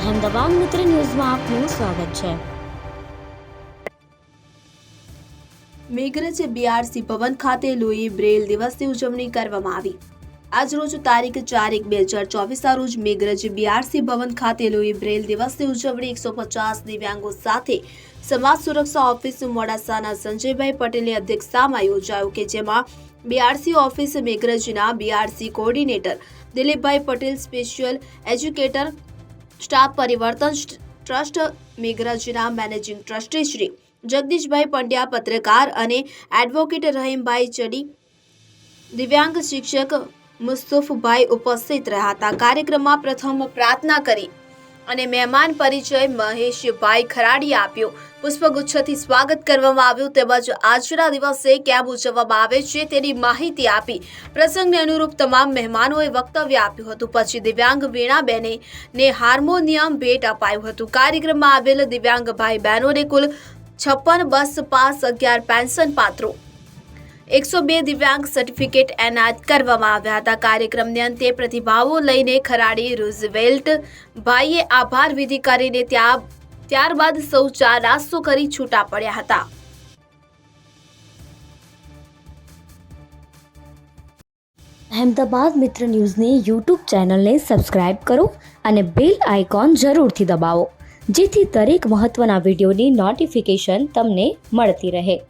અહેમદાબાદ મિત્ર ન્યૂઝમાં આપનું સ્વાગત છે। મેઘરજ બીઆરસી ભવન ખાતે લુઈ બ્રેલ દિવસની ઉજવણી કરવામાં આવી। આજરોજ તારીખ 4/1/2024 રોજ મેઘરજ બીઆરસી ભવન ખાતે લુઈ બ્રેલ દિવસની ઉજવણી 150 દિવ્યાંગો સાથે સમાજ સુરક્ષા ઓફિસ મોડાસાના સંજયભાઈ પટેલની અધ્યક્ષતામાં યોજાયો કે જેમાં બીઆરસી ઓફિસ મેઘરજના બીઆરસી કોઓર્ડિનેટર દિલીપભાઈ પટેલ, સ્પેશિયલ એજ્યુકેટર સ્ટાફ પરિવર્તન trust મેઘરજના managing trustee Shri Jagdishbhai Pandya, પત્રકાર અને એડવોકેટ રહીમભાઈ ચડી, દિવ્યાંગ શિક્ષક મુસ્તફભાઈ ઉપસ્થિત રહ્યા હતા। કાર્યક્રમમાં પ્રથમ પ્રાર્થના કરી અને મહેમાન પરિચય મહેશભાઈ ખરાડીએ આપ્યો। પુષ્પગુચ્છથી સ્વાગત કરવામાં આવ્યું તેમજ આજના દિવસે કેમ ઉજવવામાં આવે છે તેની માહિતી આપી પ્રસંગને અનુરૂપ તમામ મહેમાનોએ વક્તવ્ય આપ્યું હતું। પછી દિવ્યાંગ વીણાબેને હાર્મોનિયમ ભેટ અપાયું હતું। કાર્યક્રમમાં આવેલ દિવ્યાંગ ભાઈ બહેનોને કુલ 56 બસ પાસ, 11 પેન્શન પાત્રો, 102 દિવ્યાંગ સર્ટિફિકેટ એનાયત કરવામાં આવ્યા હતા। કાર્યક્રમને અંતે પ્રતિભાવો લઈને ખરાડી રૂઝવેલ્ટ ભાઈએ આભાર વિધિ કરીને ત્યારબાદ સૌ ચા નાસ્તો કરી છૂટા પડ્યા હતા। અહેમદાબાદ મિત્ર ન્યૂઝની યુટ્યુબ ચેનલને સબસ્ક્રાઇબ કરો અને બેલ આઇકોન જરૂરથી દબાવો, જેથી દરેક મહત્વના વિડીયોની નોટિફિકેશન તમને મળતી રહે।